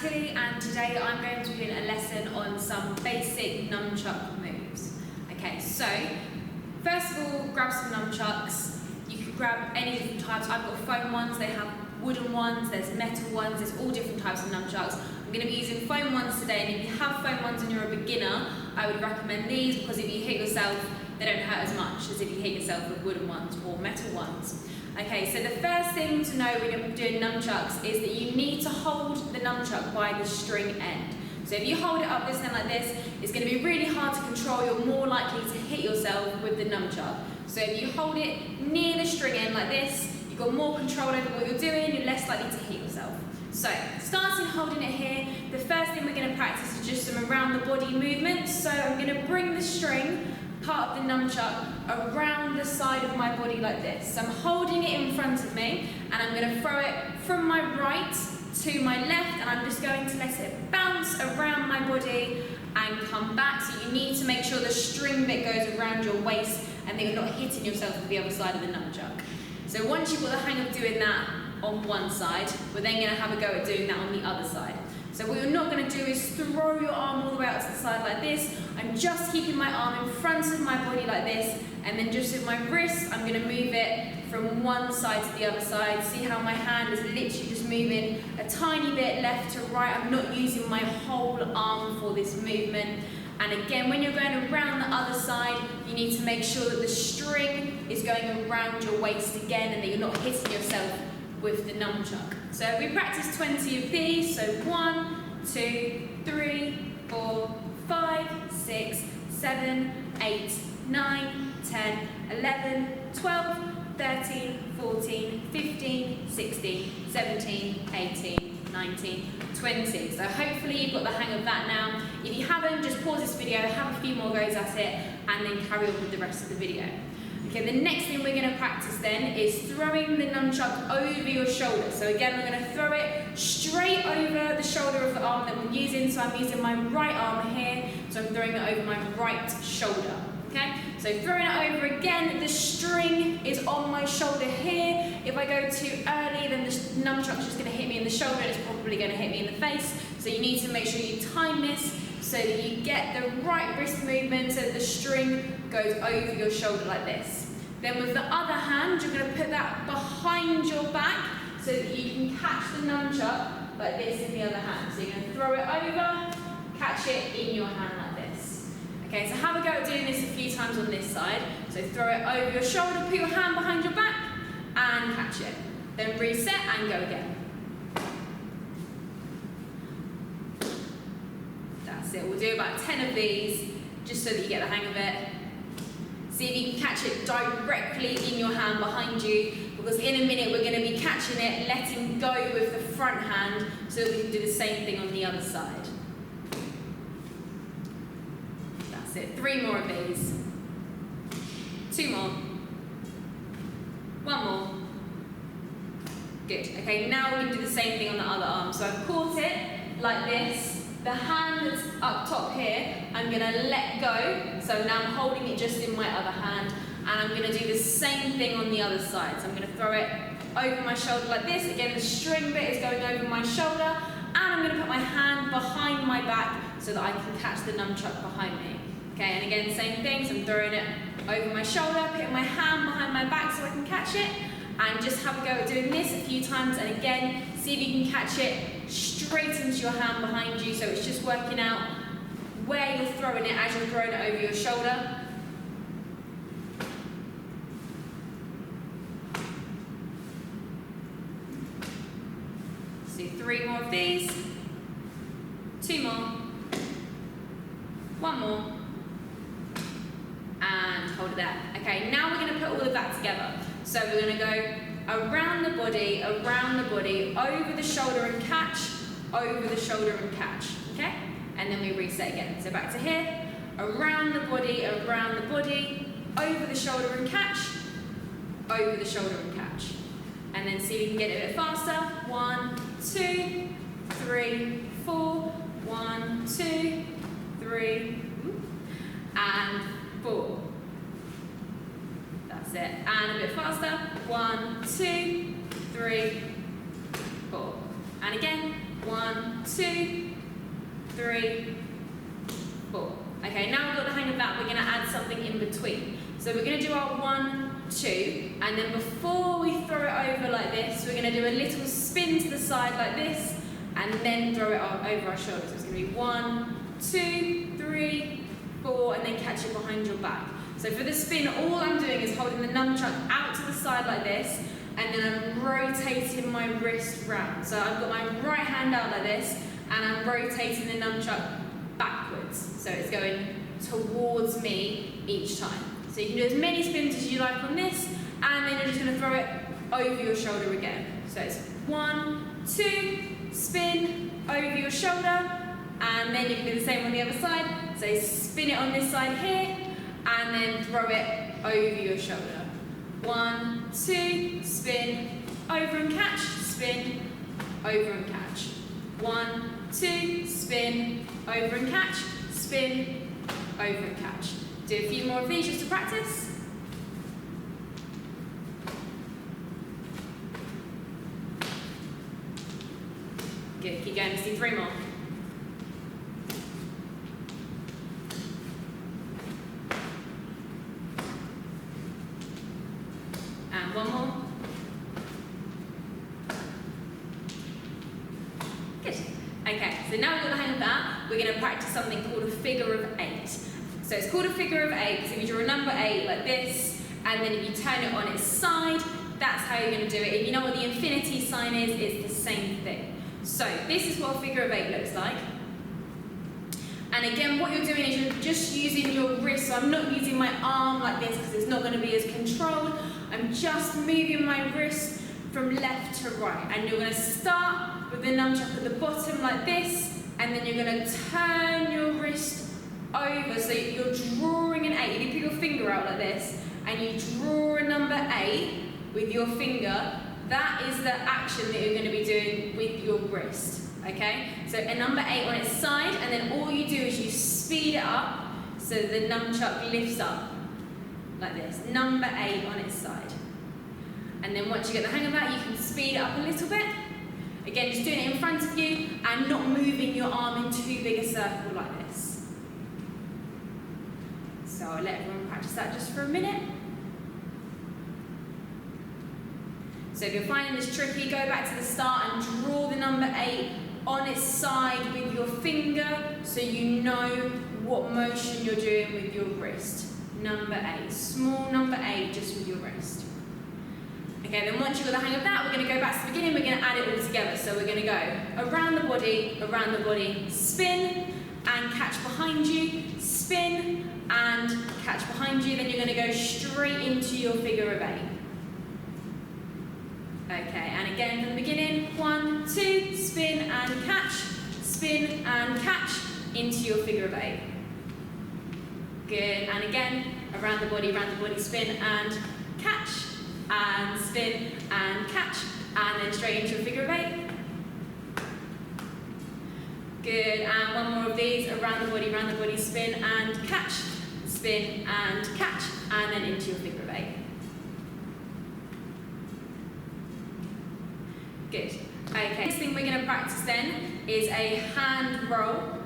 Tilly, and today I'm going to be doing a lesson on some basic nunchuck moves. Okay, so first of all, grab some nunchucks. You can grab any different types. I've got foam ones, they have wooden ones, there's metal ones, there's all different types of nunchucks. I'm going to be using foam ones today, and if you have foam ones and you're a beginner, I would recommend these because if you hit yourself, they don't hurt as much as if you hit yourself with wooden ones or metal ones. Okay, so the first thing to know when you're doing nunchucks is that you need to hold the nunchuck by the string end. So if you hold it up this end like this, it's going to be really hard to control. You're more likely to hit yourself with the nunchuck. So if you hold it near the string end like this, you've got more control over what you're doing, you're less likely to hit yourself. So, starting holding it here, the first thing we're going to practice is just some around the body movements. So I'm going to bring the string, part of the nunchuck, around the side of my body like this. So I'm holding it in front of me, and I'm going to throw it from my right to my left, and I'm just going to let it bounce around my body and come back. So you need to make sure the string bit goes around your waist and that you're not hitting yourself with the other side of the nunchuck. So once you've got the hang of doing that on one side, we're then going to have a go at doing that on the other side. So what you're not going to do is throw your arm all the way out to the side like this. I'm just keeping my arm in front of my body like this, and then just with my wrist, I'm going to move it from one side to the other side. See how my hand is literally just moving a tiny bit left to right. I'm not using my whole arm for this movement. And again, when you're going around the other side, you need to make sure that the string is going around your waist again and that you're not hitting yourself with the nunchuck. So we practice 20 of these. So 1, 2, 3, 4, 5, 6, 7, 8, 9, 10, 11, 12, 13, 14, 15, 16, 17, 18, 19, 20. So hopefully you've got the hang of that now. If you haven't, just pause this video, have a few more goes at it, and then carry on with the rest of the video. Okay, the next thing we're going to practice then is throwing the nunchuck over your shoulder. So again, we're going to throw it straight over the shoulder of the arm that we're using. So I'm using my right arm here, so I'm throwing it over my right shoulder. Okay, so throwing it over again, the string is on my shoulder here. If I go too early, then the nunchuck's just going to hit me in the shoulder, and it's probably going to hit me in the face. So you need to make sure you time this so that you get the right wrist movement so that the string goes over your shoulder like this. Then with the other hand, you're going to put that behind your back so that you can catch the nunchuck like this in the other hand. So you're going to throw it over, catch it in your hand like this. Okay, so have a go at doing this a few times on this side. So throw it over your shoulder, put your hand behind your back, and catch it. Then reset and go again. That's it. We'll do about 10 of these, just so that you get the hang of it. See if you can catch it directly in your hand behind you, because in a minute we're going to be catching it, letting go with the front hand, so that we can do the same thing on the other side. That's it. 3 more of these. 2 more. 1 more. Good. Okay, now we can do the same thing on the other arm. So I've caught it like this. The hand that's up top here, I'm going to let go. So now I'm holding it just in my other hand, and I'm going to do the same thing on the other side. So I'm going to throw it over my shoulder like this. Again, the string bit is going over my shoulder, and I'm going to put my hand behind my back so that I can catch the nunchuck behind me. Okay, and again, same thing. So I'm throwing it over my shoulder, putting my hand behind my back so I can catch it, and just have a go at doing this a few times. And again, see if you can catch it straight into your hand behind you, so it's just working out where you're throwing it as you're throwing it over your shoulder. So 3 more of these, 2 more, 1 more, and hold it there. Okay, now we're going to put all of that together. So we're going to go around the body, over the shoulder and catch, over the shoulder and catch, okay? And then we reset again. So back to here, around the body, over the shoulder and catch, over the shoulder and catch. And then see if we can get it a bit faster. 1, 2, 3, 4, 1, 2, 3, and 4. That's it. And a bit faster. 1, 2, 3, 4. And again. 1, 2, 3, 4. Okay, now we've got the hang of that, we're going to add something in between. So we're going to do our 1, 2, and then before we throw it over like this, we're going to do a little spin to the side like this, and then throw it over our shoulders. So it's going to be 1, 2, 3, 4, and then catch it behind your back. So for the spin, all I'm doing is holding the nunchuck out to the side like this, and then I'm rotating my wrist round. So I've got my right hand out like this, and I'm rotating the nunchuck backwards. So it's going towards me each time. So you can do as many spins as you like on this, and then you're just going to throw it over your shoulder again. So it's 1, 2, spin over your shoulder, and then you can do the same on the other side. So spin it on this side here, and then throw it over your shoulder. 1, 2, spin, over and catch, spin, over and catch. 1, 2, spin, over and catch, spin, over and catch. Do a few more of these just to practice. Good, keep going, let's do 3 more. And 1 more. Good. Okay, so now we've got the hang of that, we're going to practice something called a figure of 8. So it's called a figure of 8 because if you draw a number 8 like this, and then if you turn it on its side, that's how you're going to do it. If you know what the infinity sign is, it's the same thing. So this is what a figure of 8 looks like. And again, what you're doing is you're just using your wrist. So I'm not using my arm like this because it's not going to be as controlled. I'm just moving my wrist from left to right. And you're going to start with the nunchuck at the bottom like this, and then you're going to turn your wrist over. So you're drawing an 8. You put your finger out like this, and you draw a number 8 with your finger. That is the action that you're going to be doing with your wrist, okay? So a number 8 on its side, and then all you do is you speed it up so the nunchuck lifts up like this. Number 8 on its side. And then once you get the hang of that, you can speed it up a little bit. Again, just doing it in front of you and not moving your arm in too big a circle like this. So I'll let everyone practice that just for a minute. So if you're finding this tricky, go back to the start and draw the number 8 on its side with your finger so you know what motion you're doing with your wrist. Number 8, small number 8 just with your wrist. Okay, then once you've got the hang of that, we're going to go back to the beginning, we're going to add it all together. So we're going to go around the body, spin and catch behind you, spin and catch behind you, then you're going to go straight into your figure of 8. Okay, and again from the beginning, 1, 2, spin and catch into your figure of 8. Good, and again, around the body, spin and spin and catch, and then straight into your figure of 8. Good, and one more of these, around the body, spin and catch, and then into your figure of 8. Good. Okay, next thing we're going to practice then is a hand roll,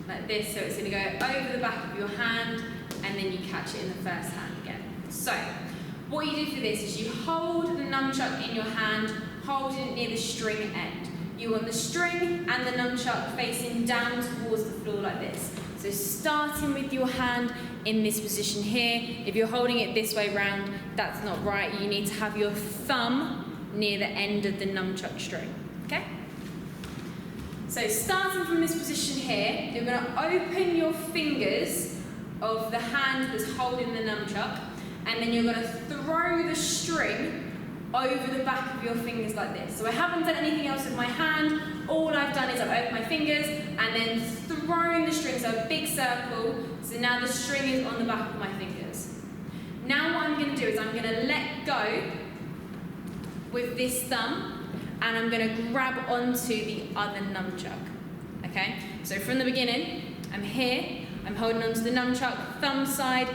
like this. So it's going to go over the back of your hand, and then you catch it in the first hand again. So, what you do for this is you hold the nunchuck in your hand, hold it near the string end. You want the string and the nunchuck facing down towards the floor like this. So starting with your hand in this position here, if you're holding it this way round, that's not right. You need to have your thumb near the end of the nunchuck string, okay? So starting from this position here, you're going to open your fingers of the hand that's holding the nunchuck, and then you're going to throw the string over the back of your fingers like this. So I haven't done anything else with my hand. All I've done is I've opened my fingers and then thrown the string, so a big circle. So now the string is on the back of my fingers. Now what I'm going to do is I'm going to let go with this thumb, and I'm going to grab onto the other nunchuck. Okay, so from the beginning, I'm here, I'm holding onto the nunchuck, thumb side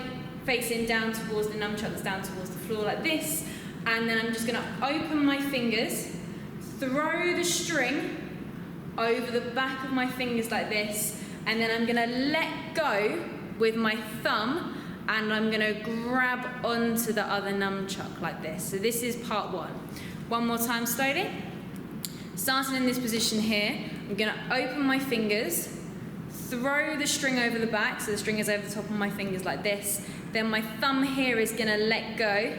facing down towards the nunchuck that's down towards the floor like this, and then I'm just going to open my fingers, throw the string over the back of my fingers like this, and then I'm gonna let go with my thumb, and I'm gonna grab onto the other nunchuck like this. So this is part one. One more time slowly. Starting in this position here, I'm gonna open my fingers, throw the string over the back, so the string is over the top of my fingers like this. Then my thumb here is gonna let go,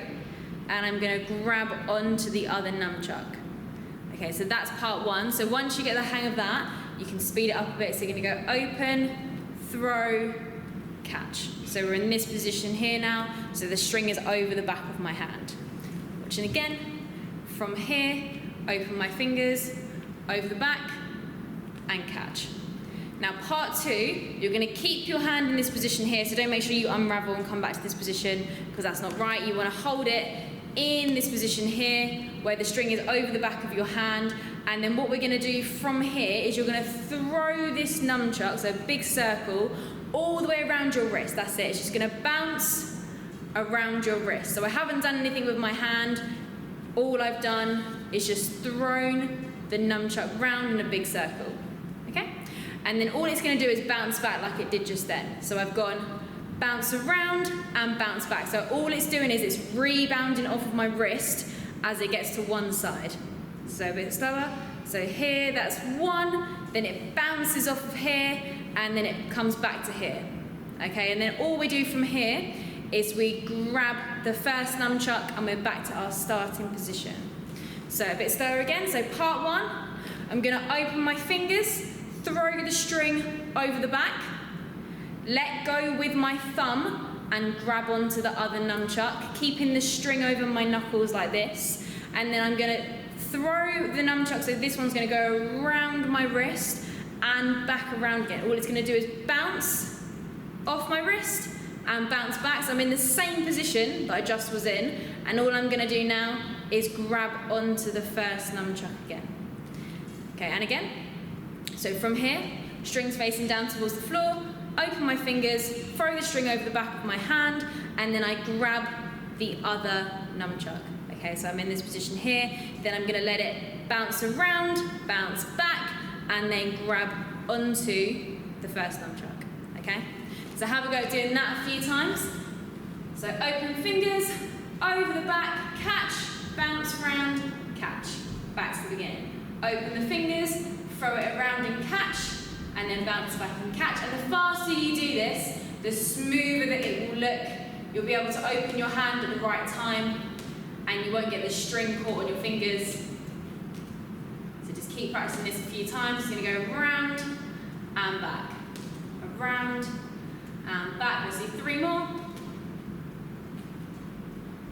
and I'm gonna grab onto the other nunchuck. Okay, so that's part one. So once you get the hang of that, you can speed it up a bit. So you're gonna go open, throw, catch. So we're in this position here now, so the string is over the back of my hand. Watching again, from here, open my fingers, over the back, and catch. Now part two, you're gonna keep your hand in this position here, so don't make sure you unravel and come back to this position, because that's not right. You wanna hold it in this position here, where the string is over the back of your hand, and then what we're gonna do from here is you're gonna throw this nunchuck, so a big circle, all the way around your wrist. That's it, it's just gonna bounce around your wrist. So I haven't done anything with my hand, all I've done is just thrown the nunchuck round in a big circle, okay? And then all it's gonna do is bounce back like it did just then. So I've gone bounce around and bounce back. So all it's doing is it's rebounding off of my wrist as it gets to one side. So a bit slower. So here, that's one, then it bounces off of here, and then it comes back to here. Okay, and then all we do from here is we grab the first nunchuck and we're back to our starting position. So a bit slower again. So part one, I'm gonna open my fingers, throw the string over the back, let go with my thumb and grab onto the other nunchuck, keeping the string over my knuckles like this. And then I'm gonna throw the nunchuck, so this one's gonna go around my wrist and back around again. All it's gonna do is bounce off my wrist and bounce back. So I'm in the same position that I just was in, and all I'm gonna do now is grab onto the first nunchuck again. Okay, and again. So from here, strings facing down towards the floor, open my fingers, throw the string over the back of my hand, and then I grab the other nunchuck. Okay, so I'm in this position here, then I'm gonna let it bounce around, bounce back, and then grab onto the first nunchuck, okay? So have a go at doing that a few times. So open fingers, over the back, catch, bounce around, catch. Back to the beginning. Open the fingers, throw it around and catch, and then bounce back and catch. And the faster you do this, the smoother that it will look. You'll be able to open your hand at the right time, and you won't get the string caught on your fingers. So just keep practicing this a few times. It's going to go around and back, around and back. Let's do 3 more,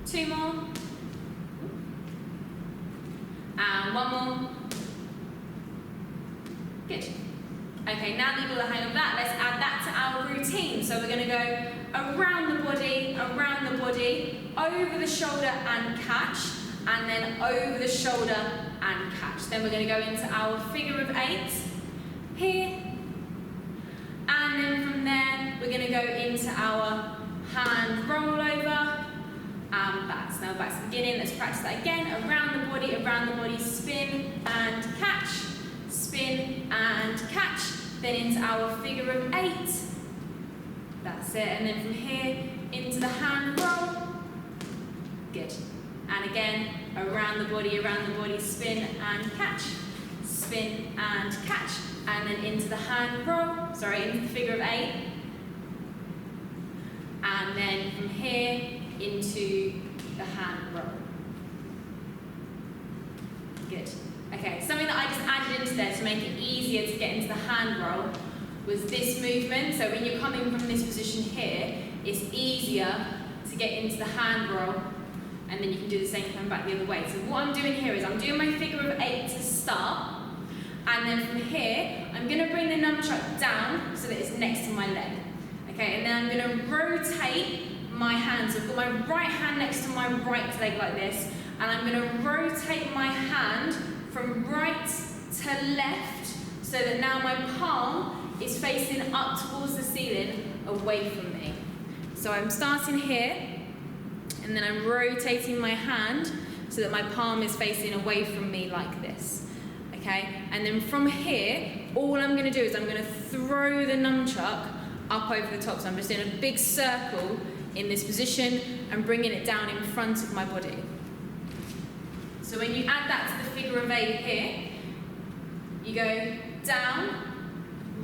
2 more, and 1 more. Good. Okay, now that you've got the hang of that, let's add that to our routine. So we're going to go around the body, over the shoulder and catch, and then over the shoulder and catch. Then we're going to go into our figure of 8 here, and then from there we're going to go into our hand roll over and back. So now back to the beginning, let's practice that again. Around the body, spin and catch, spin and catch. Then into our figure of 8. That's it. And then from here into the hand roll. Good. And again, around the body, spin and catch, spin and catch. And then into the hand roll, into the figure of 8. And then from here into the hand roll. Good. Okay, something that I just added into there to make it easier to get into the hand roll was this movement. So when you're coming from this position here, it's easier to get into the hand roll, and then you can do the same coming back the other way. So what I'm doing here is I'm doing my figure of 8 to start, and then from here, I'm going to bring the nunchuck down so that it's next to my leg. Okay, and then I'm going to rotate my hand. So I've got my right hand next to my right leg like this, and I'm going to rotate my hand from right to left so that now my palm is facing up towards the ceiling away from me. So I'm starting here, and then I'm rotating my hand so that my palm is facing away from me like this. Okay, And then from here, all I'm going to do is I'm going to throw the nunchuck up over the top. So I'm just doing a big circle in this position and bringing it down in front of my body. So when you add that to the figure of 8 here, you go down,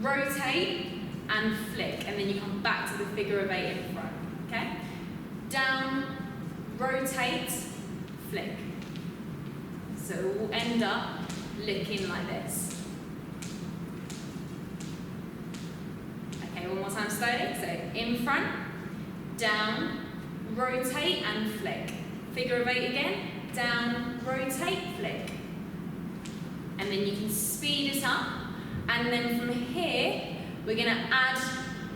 rotate, and flick, and then you come back to the figure of 8 in front, okay? Down, rotate, flick. So it will end up looking like this. Okay, one more time slowly. So in front, down, rotate, and flick. Figure of 8 again, down, rotate, flick. And then you can speed it up, and then from here, we're going to add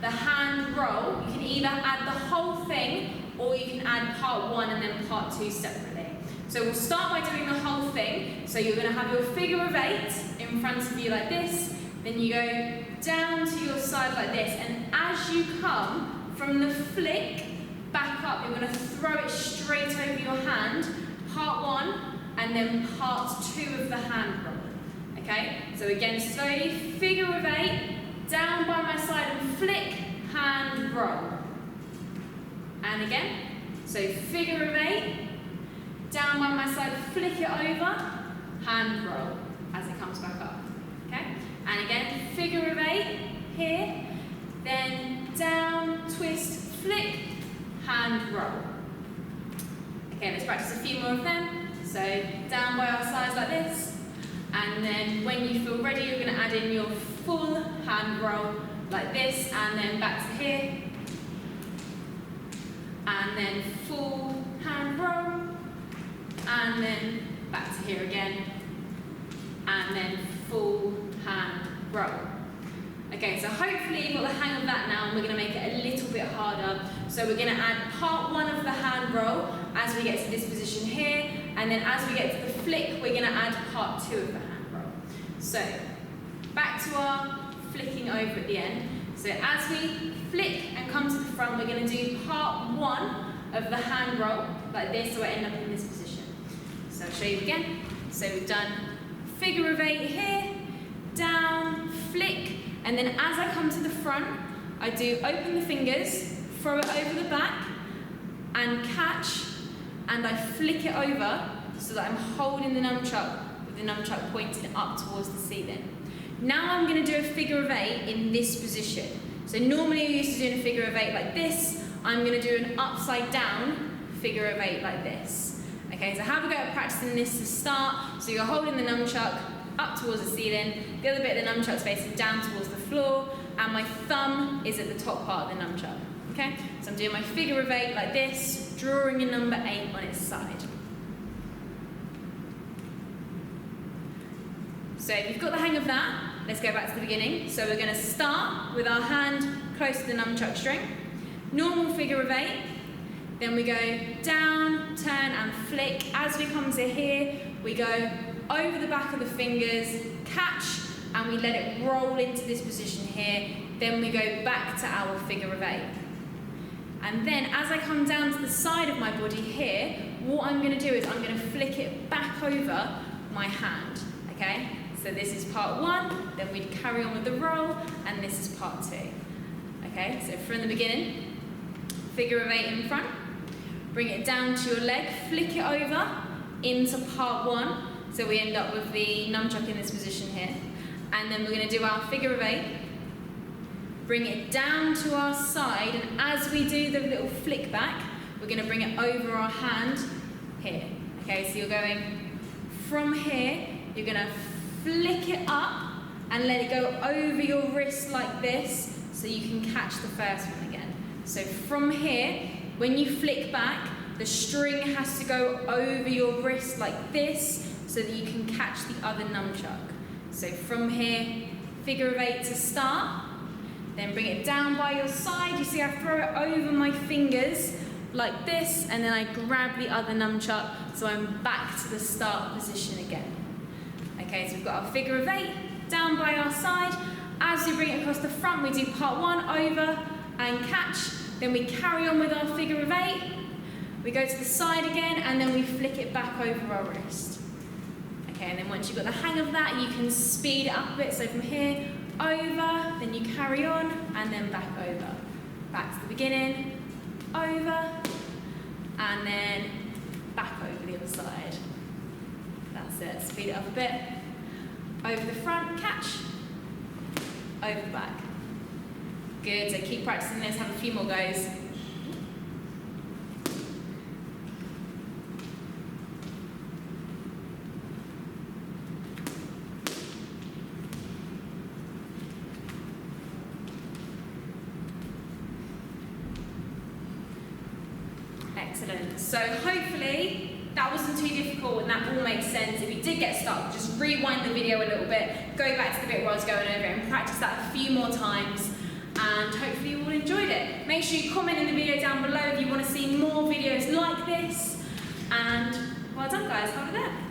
the hand roll. You can either add the whole thing, or you can add part 1 and then part 2 separately. So we'll start by doing the whole thing. So you're going to have your figure of 8 in front of you like this, then you go down to your side like this, and as you come from the flick back up, you're going to throw it straight over your hand, part 1, and then part 2 of the hand roll. Okay? So again, slowly, figure of 8, down by my side and flick, hand roll. And again, so figure of 8, down by my side, flick it over, hand roll as it comes back up. Okay? And again, figure of 8 here, then down, twist, flick, hand roll. Okay, let's practice a few more of them. So down by our sides like this. And then when you feel ready, you're going to add in your full hand roll like this, and then back to here. And then full hand roll, and then back to here again. And then full hand roll. Okay, so hopefully you've got the hang of that now, and we're going to make it a little bit harder. So we're going to add part 1 of the hand roll as we get to this position here, and then as we get to the flick, we're going to add part 2 of the hand roll. So back to our flicking over at the end. So as we flick and come to the front, we're going to do part 1 of the hand roll like this, so I end up in this position. So I'll show you again. So we've done figure of 8 here, down, flick, and then as I come to the front, I do open the fingers, throw it over the back, and catch, and I flick it over so that I'm holding the nunchuck with the nunchuck pointed up towards the ceiling. Now I'm going to do a figure of 8 in this position. So normally you're used to doing a figure of 8 like this. I'm going to do an upside down figure of 8 like this. Okay, so have a go at practicing this to start. So you're holding the nunchuck up towards the ceiling, the other bit of the nunchuck's facing down towards the floor, and my thumb is at the top part of the nunchuck. Okay, so I'm doing my figure of 8 like this, drawing a number 8 on its side. So if you've got the hang of that, let's go back to the beginning. So we're going to start with our hand close to the nunchuck string. Normal figure of 8. Then we go down, turn and flick. As we come to here, we go over the back of the fingers, catch, and we let it roll into this position here. Then we go back to our figure of 8. And then as I come down to the side of my body here, what I'm going to do is I'm going to flick it back over my hand. Okay? So this is part 1, then we'd carry on with the roll, and this is part 2. Okay, so from the beginning, figure of 8 in front, bring it down to your leg, flick it over into part 1, so we end up with the nunchuck in this position here, and then we're going to do our figure of 8, bring it down to our side, and as we do the little flick back, we're going to bring it over our hand here. Okay, so you're going from here, you're going to flick it up and let it go over your wrist like this so you can catch the first one again. So from here, when you flick back, the string has to go over your wrist like this so that you can catch the other nunchuck. So from here, figure of 8 to start, then bring it down by your side. You see I throw it over my fingers like this, and then I grab the other nunchuck so I'm back to the start position again. Okay, so we've got our figure of 8, down by our side. As we bring it across the front, we do part 1, over and catch. Then we carry on with our figure of 8. We go to the side again, and then we flick it back over our wrist. Okay, and then once you've got the hang of that, you can speed it up a bit. So from here, over, then you carry on, and then back over. Back to the beginning, over, and then back over the other side. That's it, speed it up a bit. Over the front, catch, over the back. Good, so keep practicing this, have a few more goes. Excellent. So hopefully that wasn't too difficult and that all makes sense. If you did get stuck, just rewind the video a little bit, go back to the bit where I was going over it and practice that a few more times, and hopefully you all enjoyed it. Make sure you comment in the video down below if you want to see more videos like this, and well done guys, have a go.